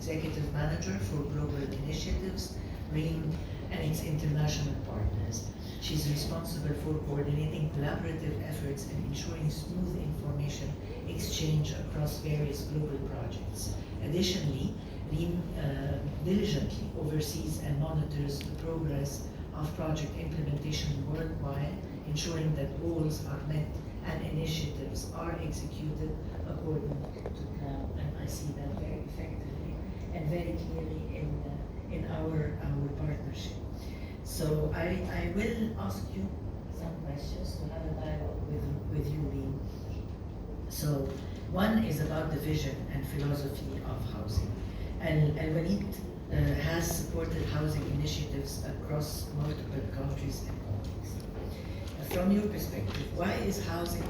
Executive Manager for Global Initiatives, Reem, and its international partners. She's responsible for coordinating collaborative efforts and ensuring smooth information exchange across various global projects. Additionally, Reem diligently oversees and monitors the progress of project implementation worldwide, ensuring that goals are met and initiatives are executed according to plan. And I see that very effectively and very clearly in our partnership. So I will ask you some questions to have a dialogue with you, Reem. So one is about the vision and philosophy of housing. And Alwaleed has supported housing initiatives across multiple countries and contexts. From your perspective, why is housing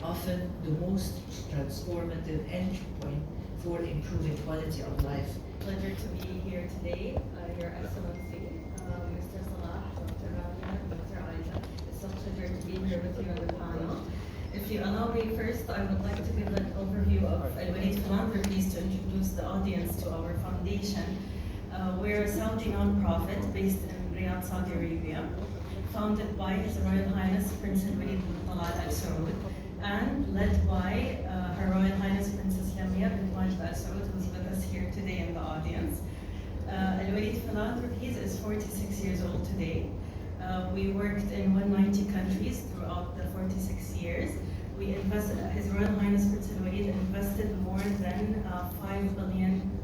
often the most transformative entry point for improving quality of life? Pleasure to be here today, Your Excellency, Mr. Salah, Dr. Robbana, Dr. Aida. It's a pleasure to be here with you on the panel. If you allow me, first I would like to give an overview of Alwaleed Philanthropies to introduce the audience to our foundation. We're a Saudi non-profit based in Riyadh, Saudi Arabia, founded by His Royal Highness Prince Alwaleed bin Talal Al Saud, and led by Her Royal Highness Princess Lamia bint Majid Al Saud, who's with us here today in the audience. Alwaleed Philanthropies is 46 years old today. We worked in 190 countries throughout the 46 years. We invested, His Royal Highness Prince Alwaleed invested more than $5 billion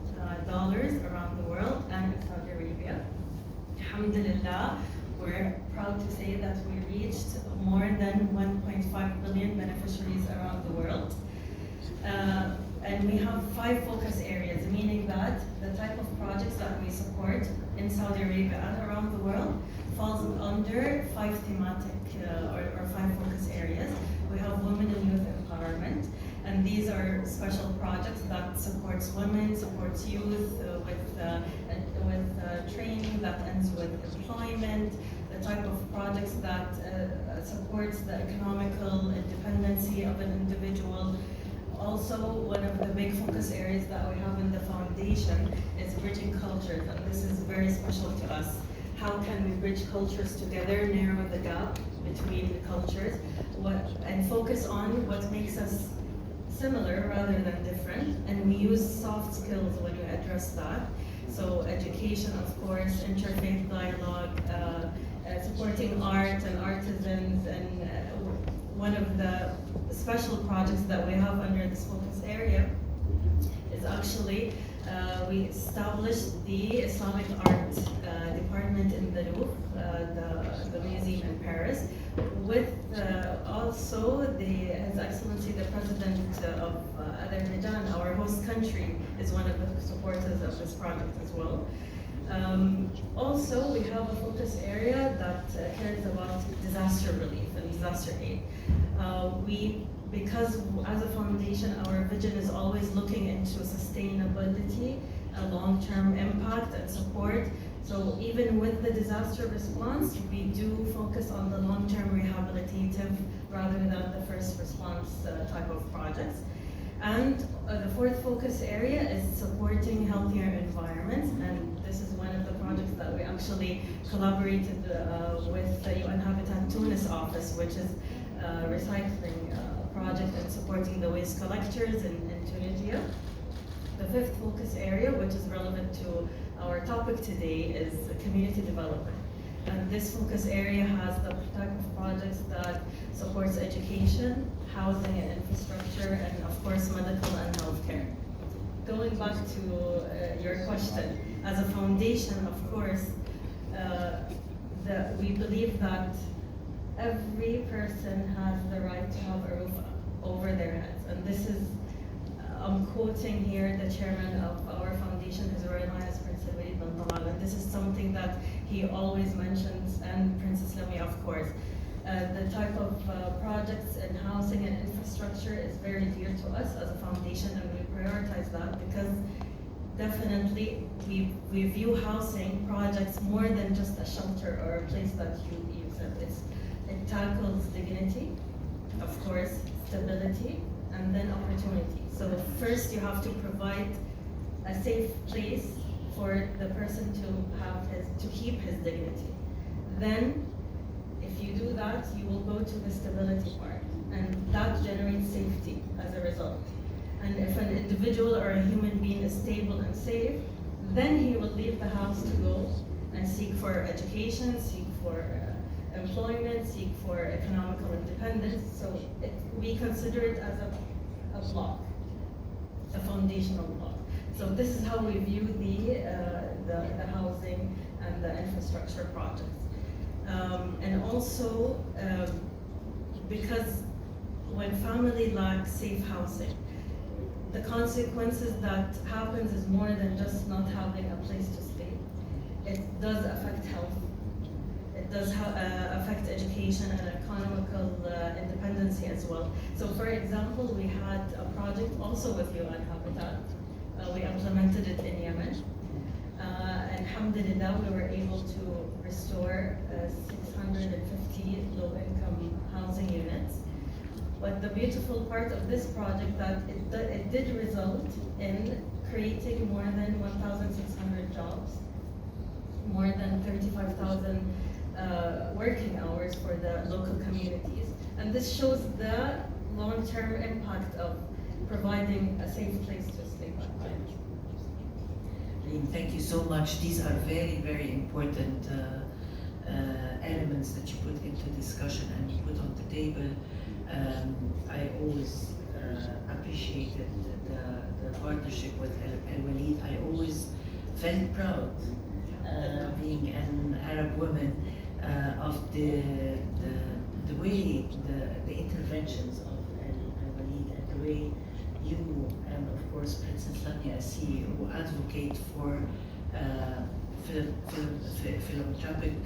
around the world and in Saudi Arabia. Alhamdulillah, we're proud to say that we reached more than 1.5 billion beneficiaries around the world. And we have 5 focus areas, meaning that the type of projects that we support in Saudi Arabia and around the world falls under 5 thematic or 5 focus areas. We have women and youth empowerment, and these are special projects that supports women, supports youth with training that ends with employment, the type of projects that supports the economical independency of an individual. Also, one of the big focus areas that we have in the foundation is bridging cultures, and this is very special to us. How can we bridge cultures together, narrow the gap between the cultures, and focus on what makes us similar rather than different, and we use soft skills when we address that. So education, of course, interfaith dialogue, supporting art and artisans, and one of the special projects that we have under this focus area is actually we established the Islamic art department in the Louvre, the museum in Paris, with also His Excellency the President of Azerbaijan, our host country, is one of the supporters of this project as well. Also, we have a focus area that cares about disaster relief and disaster aid. Because as a foundation, our vision is always looking into sustainability, a long-term impact and support. So even with the disaster response, we do focus on the long-term rehabilitative rather than the first response type of projects. And the 4th focus area is supporting healthier environments, and this is one of the projects that we actually collaborated with the UNHABITAT Tunis office, which is a recycling project and supporting the waste collectors in Tunisia. The 5th focus area, which is relevant to our topic today, is community development. And this focus area has the type of projects that supports education, housing and infrastructure, and of course medical and healthcare. Going back to your question, as a foundation, of course, we believe that every person has the right to have a roof over their heads. And this is, I'm quoting here the chairman of our foundation, His Royal Highness Prince Alwaleed bin Talal, and this is something that he always mentions, and Princess Lamia, of course. The type of projects in housing and infrastructure is very dear to us as a foundation, and we prioritize that because definitely we view housing projects more than just a shelter or a place that you use it. It tackles dignity, of course, stability, and then opportunity. So first you have to provide a safe place for the person to keep his dignity. Then, if you do that, you will go to the stability part, and that generates safety as a result. And if an individual or a human being is stable and safe, then he will leave the house to go and seek for education, seek for employment, seek for economical independence. So we consider it as a block, a foundational block. So this is how we view the housing and the infrastructure projects. And also, because when family lacks safe housing, the consequences that happens is more than just not having a place to stay. It does affect health. It does affect education and economical independency as well. So for example, we had a project also with UNHABITAT. We implemented it in Yemen. And alhamdulillah, we were able to restore 650 low-income housing units. But the beautiful part of this project that it did result in creating more than 1,600 jobs, more than 35,000 working hours for the local communities. And this shows the long-term impact of providing a safe place to stay. Reem, thank you so much. These are very, very important elements that you put into discussion and you put on the table. I always appreciated the partnership with Alwaleed. I always felt proud being an Arab woman of the way the interventions of Alwaleed and the way you and of course Princess Lamia as CEO advocate for philanthropic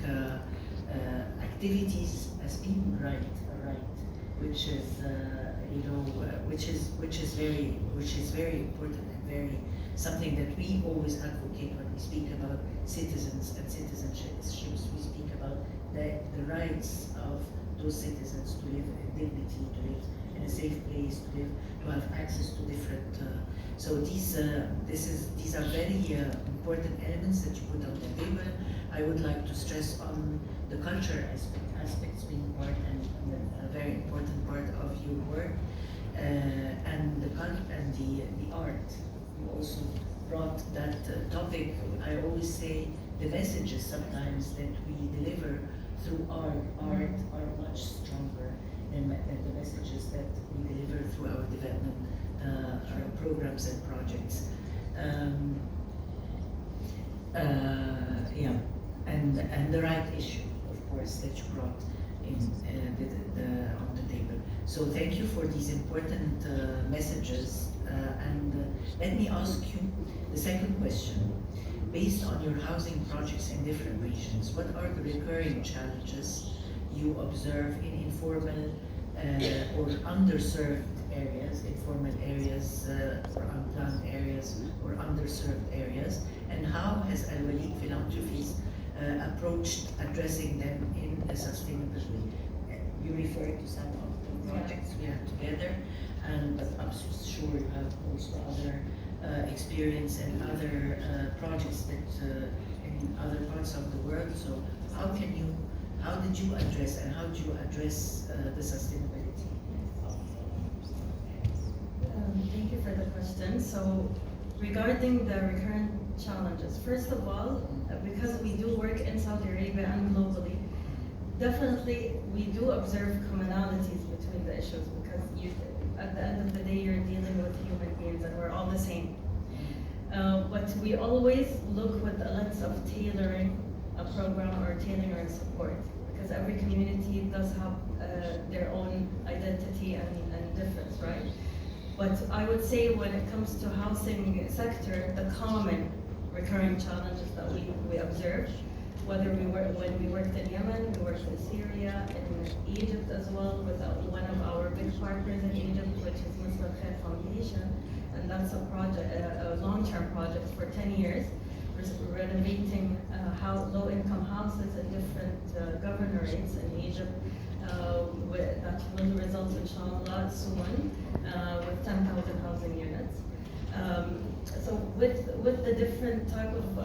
activities as being right, which is which is very important and very something that we always advocate when we speak about citizens and citizenships. We speak about the rights of those citizens to live in dignity, to live in a safe place, to have access to different. So these are very important elements that you put on the table. I would like to stress on the culture aspects being part and a very important part of your work, and the art. You also brought that topic. I always say the messages sometimes that we deliver through art are much stronger than the messages that we deliver through our development programs and projects. And the right issue, of course, that you brought in on the table. So thank you for these important messages. And let me ask you the second question. Based on your housing projects in different regions, what are the recurring challenges you observe in informal or underserved areas, informal areas or unplanned areas or underserved areas, and how has Alwaleed Philanthropies approached addressing them in a sustainable way? You referred to some of the projects we have together, but I'm sure you have also other experience and other projects that in other parts of the world. So how did you address and how do you address the sustainability? Thank you for the question. So regarding the recurrent challenges, first of all, because we do work in Saudi Arabia and globally, definitely we do observe commonalities between the issues, because at the end of the day you're dealing with human beings and we're all the same. But we always look with the lens of tailoring a program or tailoring our support, because every community does have their own identity and difference, right? But I would say when it comes to housing sector, the common recurring challenges that we observe, whether when we worked in Yemen, we worked in Syria, in Egypt as well, with one of our big partners in Egypt, which is Muslim Khair Foundation, and that's a project, a long-term project for 10 years, renovating low-income houses in different governorates in Egypt. That will result, inshallah, soon with 10,000 housing units. so with the different type of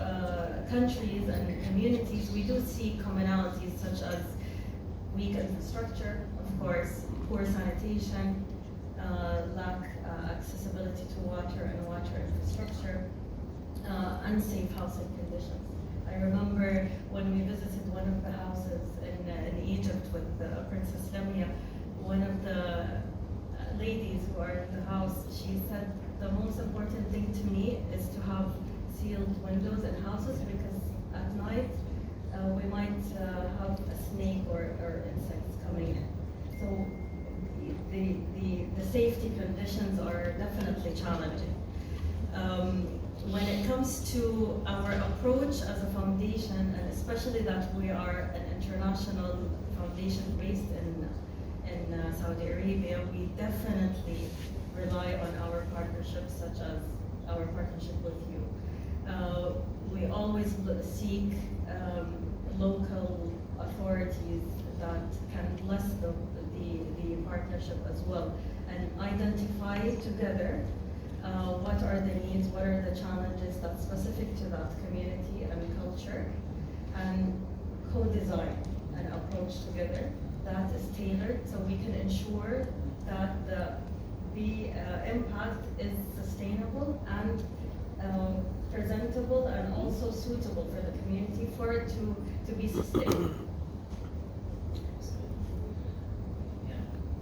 countries and communities, we do see commonalities such as weak infrastructure, of course, poor sanitation, lack accessibility to water and water infrastructure, unsafe housing conditions. I remember when we visited one of the houses in Egypt with Princess Lamia, one of the ladies who are in the house, she said, the most important thing to me is to have sealed windows in houses because at night we might have a snake or insects coming in. So the safety conditions are definitely challenging. When it comes to our approach as a foundation, and especially that we are an international foundation based in Saudi Arabia, we definitely rely on our partnerships, such as our partnership with you. We always seek local authorities that can bless the partnership as well, and identify together what are the needs, what are the challenges that's specific to that community and culture, and co-design an approach together that is tailored so we can ensure that the impact is sustainable and presentable and also suitable for the community for it to be sustainable.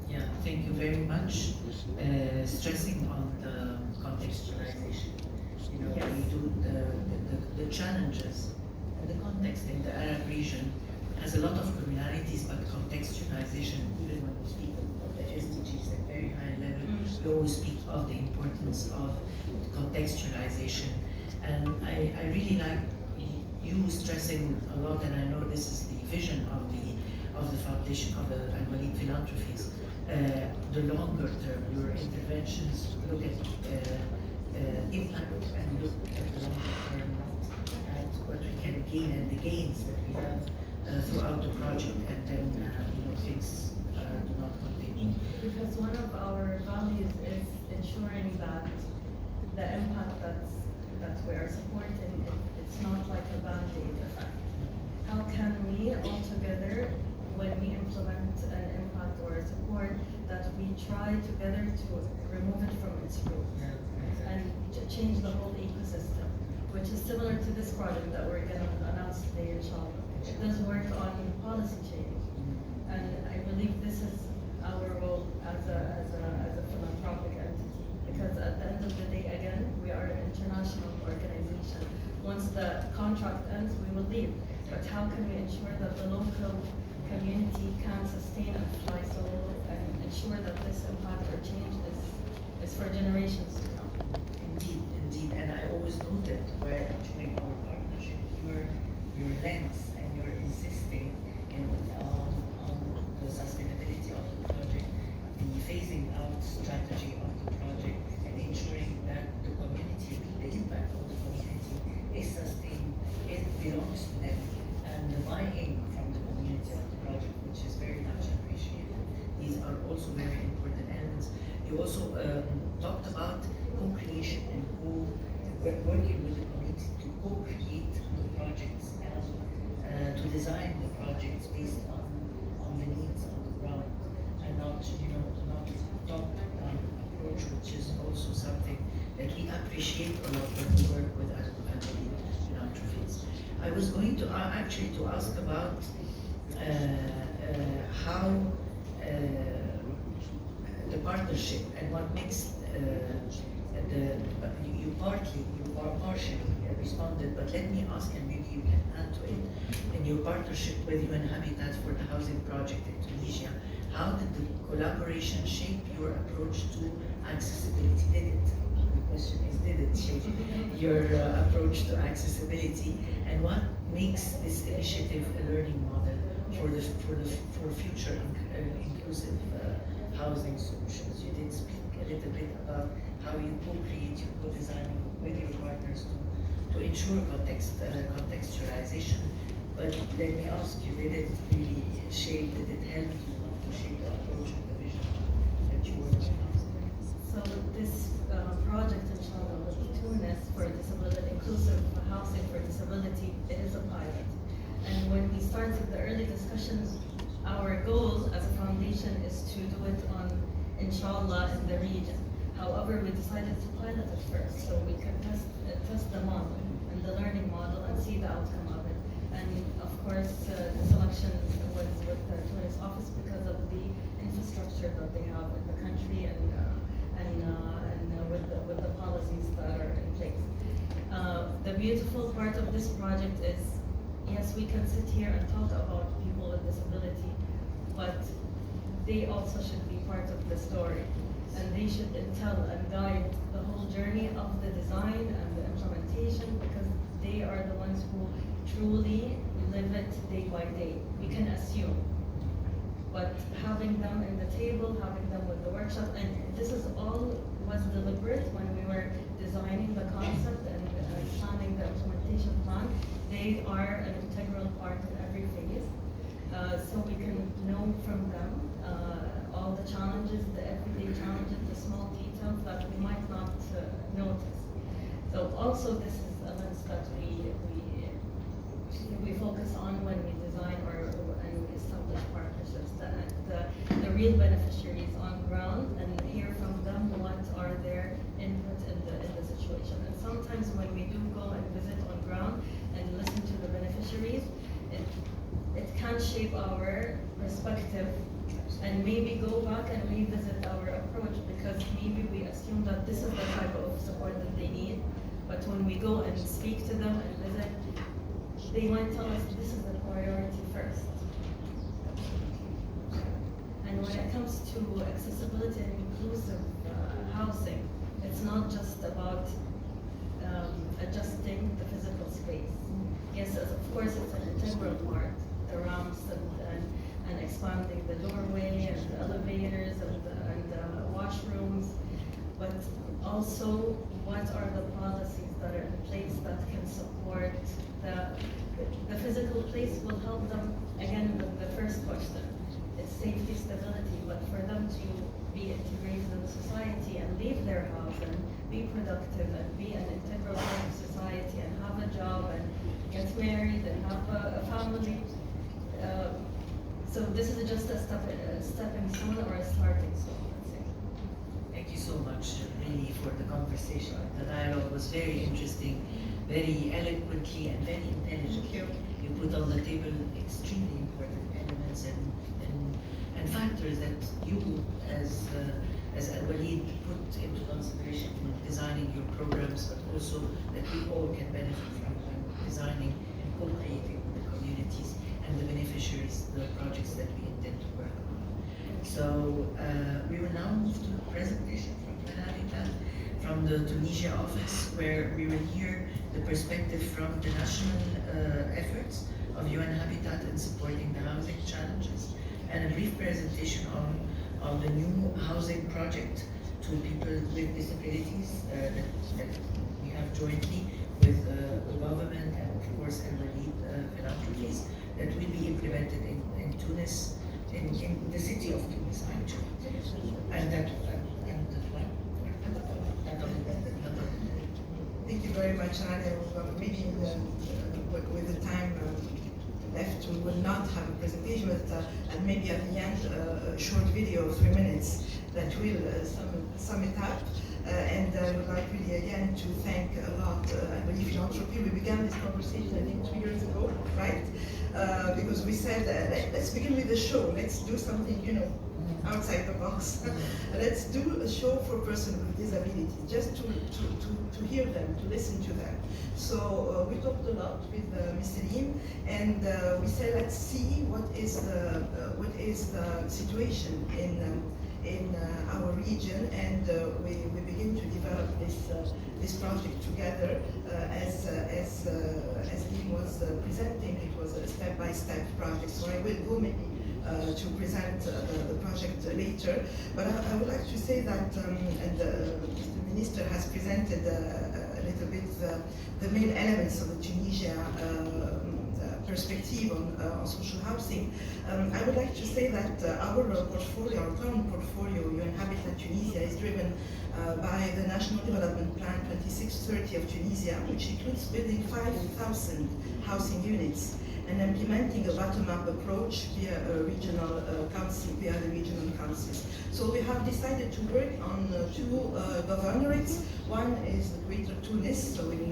Yeah, thank you very much. Stressing on the contextualization. You know, Yes. we do the challenges and the context in the Arab region has a lot of commonalities, but contextualization, even when we speak of the SDGs at very high level, we always speak of the importance of contextualization. And I really like you stressing a lot, and I know this is the vision of the foundation of the Alwaleed Philanthropies. The longer term, your interventions look at impact and look at the longer term, not at what we can gain and the gains that we have throughout the project, and then things do not continue. Because one of our values is ensuring that the impact that we are supporting, it's not like a band-aid effect. How can we all together, when we implement an impact or a support, that we try together to remove it from its root and to change the whole ecosystem, which is similar to this project that we're going to announce today, inshallah. It does work on policy change, and I believe this is our role as a philanthropic entity, because at the end of the day, again, we are an international organization. Once the contract ends, we will leave. But how can we ensure that the local community can sustain and fly solo and ensure that this impact or change is for generations to come? Indeed, and I always noted where during our partnership, your lens and your insisting on the sustainability of the project, the phasing out strategy of the project, and ensuring that the community, the impact of the community is sustained, it belongs to them, and the buy-in from the community of the project, which is very much appreciated. These are also very important elements. You also talked about co-creation and working with the community to co-create the projects and to design the projects based on the needs on the ground, and not top-down approach, which is also something that we appreciate a lot when we work with our philanthropies. I was going to actually to ask about how the partnership and what makes you partially responded, but let me ask, and maybe you can add to it. In your partnership with UNHABITAT for the housing project in Tunisia, how did the collaboration shape your approach to accessibility? Did it? The question is, did it shape your approach to accessibility? And what makes this initiative a learning model for future inclusive housing solutions? You did speak a little bit about how you co-create, you co-design with your partners to ensure contextualization. But let me ask you, did it really shape, did it help you to shape the approach and the vision that you were working on? So this project, inshallah, with the two Tunis for disability, inclusive housing for disability, it is a pilot. And when we started the early discussions, our goal as a foundation is to do it on, inshallah, in the region. However, we decided to pilot it first so we can test the model and the learning model and see the outcome of it. And of course, the selection was with the Tunis office because of the infrastructure that they have in the country and with the policies that are in place. The beautiful part of this project is, yes, we can sit here and talk about people with disability, but they also should be part of the story. And they should tell and guide the whole journey of the design and the implementation, because they are the ones who truly live it day by day. We can assume, but having them in the table, having them with the workshop, and this is all was deliberate when we were designing the concept and planning the implementation plan. They are an integral part in every phase, so we can know from them all the challenges, the everyday challenges, the small details that we might not notice. So also this is a lens that we focus on when we design and we establish partnerships, the real beneficiaries on ground, and hear from them what are their input in the situation. And sometimes when we do go and visit on ground and listen to the beneficiaries, it can shape our perspective and maybe go back and revisit our approach, because maybe we assume that this is the type of support that they need, but when we go and speak to them and visit, they might tell us this is the priority first. And when it comes to accessibility and inclusive housing, it's not just about adjusting the physical space. Yes, of course, it's an integral part, the ramps and expanding the doorway and the elevators and washrooms, but also what are the policies that are in place that can support the physical place will help them, again, with the first question. It's safety, stability, but for them to be integrated in society and leave their house and be productive and be an integral part of society and have a job and get married and have a family. So this is just a stepping stone or a starting stone, let's say. Thank you so much, really, for the conversation. The dialogue was very interesting, very eloquently and very intelligent. You put on the table extremely important elements and factors that you, as Alwaleed, put into consideration in designing your programs, but also that we all can benefit from when designing and co-creating with the communities and the beneficiaries, the projects that we intend to work on. So we will now move to a presentation from UNHABITAT, from the Tunisia office, where we will hear the perspective from the national efforts of UNHABITAT in supporting the housing challenges, and a brief presentation on the new housing project to people with disabilities that we have jointly with the government and of course Alwaleed Philanthropies, that will be implemented in Tunis, in the city of Tunis actually. And thank you very much, Aida. Maybe with the time left, we will not have a presentation, but and maybe at the end a short video of 3 minutes that will sum it up. And I would like really again to thank a lot, I believe, Philanthropy. We began this conversation, I think, 2 years ago, right? Because we said, let's begin with the show. Let's do something, outside the box. Let's do a show for persons with disability, just to hear them, to listen to them. So we talked a lot with Mr. Reem, and we said, let's see what is the situation in our region, and we begin to develop this project together. As Reem was presenting, it was a step-by-step project. So I will go maybe to present the project later, but I would like to say that, and the Minister has presented a little bit the main elements of the Tunisia perspective on social housing. I would like to say that our portfolio, our current portfolio, UNHABITAT Tunisia, is driven by the National Development Plan 2630 of Tunisia, which includes building 5,000 housing units and implementing a bottom-up approach via a regional council, via the regional councils. So we have decided to work on two governorates. One is the Greater Tunis, so in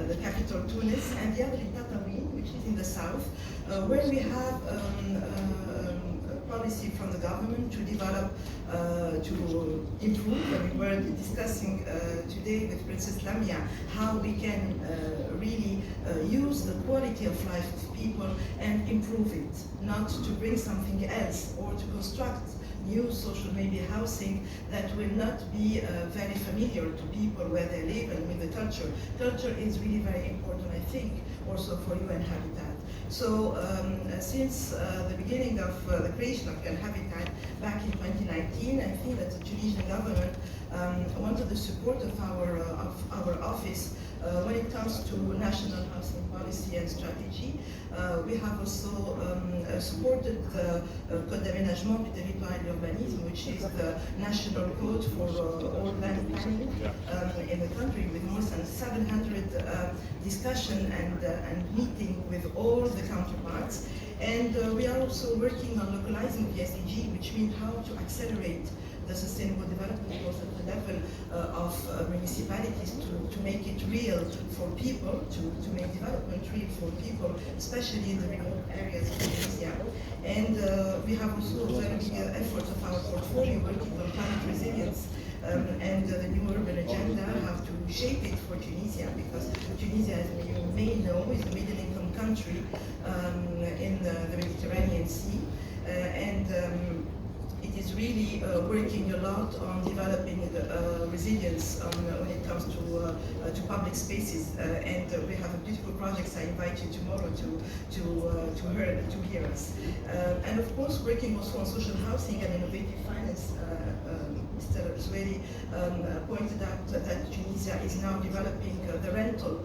the capital Tunis, and the other in Tataouine, which is in the south, where we have policy from the government to develop, to improve. And we were discussing today with Princess Lamia how we can really use the quality of life of people and improve it, not to bring something else or to construct new social maybe housing that will not be very familiar to people where they live and with the culture. Culture is really very important, I think, also for UNHABITAT. So since the beginning of the creation of UNHABITAT back in 2019, I think that the Tunisian government wanted the support of our office when it comes to national housing policy and strategy. We have also supported the Code d'aménagement du territoire et de l'urbanisme, which is the national code for all land planning in the country, with more than 700 discussion and meeting with all the counterparts. And we are also working on localizing the SDG, which means how to accelerate the sustainable development goals at the level of municipalities to make it real for people, to make development real for people, especially in the remote areas of Tunisia. And we have also a very big effort of our portfolio working on climate resilience. And the new urban agenda have to shape it for Tunisia, because Tunisia, as you may know, is a middle-income country in the Mediterranean Sea. It is really working a lot on developing resilience when it comes to public spaces, and we have a beautiful project. I invite you tomorrow to hear us. And of course, working also on social housing and innovative finance. Mr. Zoueri pointed out that Tunisia is now developing the rental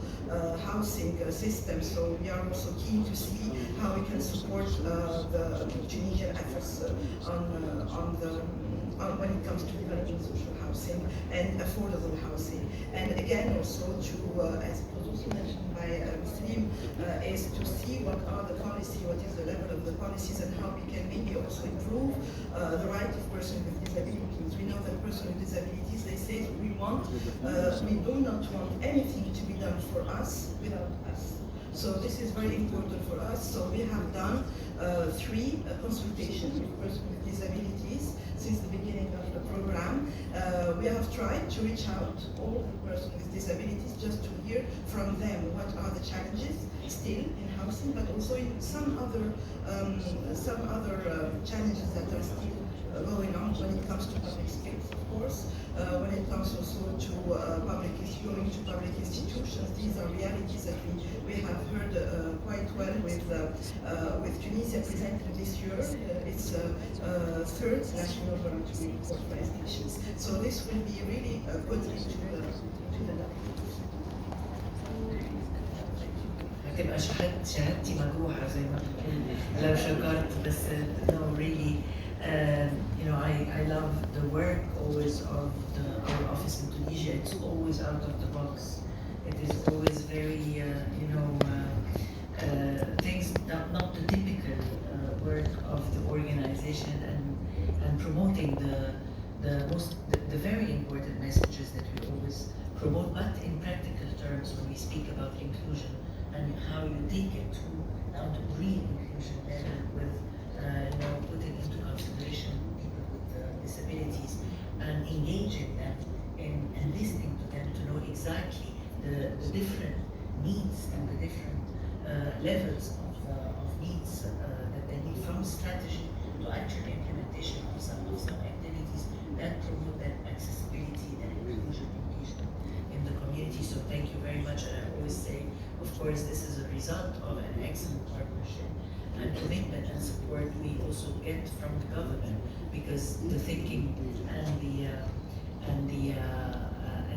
housing system, so we are also keen to see how we can support the Tunisian efforts when it comes to developing social housing and affordable housing. And again, also to, as it was also mentioned by Reem, is to see what are the policy, what is the level of the policies, and how we can maybe also improve the right of persons with disabilities. We know that persons with disabilities, they say we do not want anything to be done for us without us. So this is very important for us. So we have done 3 consultations with persons with disabilities since the beginning of the program. We have tried to reach out to all the persons with disabilities just to hear from them what are the challenges still in housing, but also in some other challenges that are still going on when it comes to public space, of course. When it comes also to going to public institutions, these are realities that we have heard quite well with Tunisia presented this year. Its 3rd national voluntary report for SDGs. So this will be really put into the هتبقى شهادتي مجروحة زي ما بتقول لو شكرت بس no really you know I love the work always of our office in Tunisia. It's always out of the box. It is always very you know things not the typical work of the organization and promoting the very important messages that we always promote, but in practical terms when we speak about inclusion and how you take it to now to real inclusion with you know putting into consideration people with disabilities and engaging them and listening to them to know exactly the different needs and the different levels of needs that they need, from strategy to actual implementation of some activities that promote that accessibility and inclusion engagement in the community. So thank you very much. And I always say, of course, this is a result of an excellent partnership and commitment and support we also get from the government, because the thinking and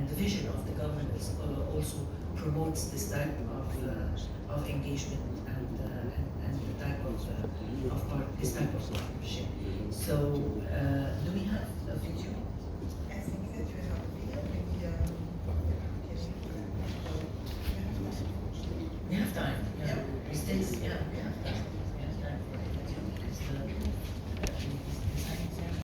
the vision of the government also promotes this type of engagement the type of this type of partnership. So, do we have a video? I think that you have a video, maybe, We have time. Yeah. Yeah. We still, yeah, we have time.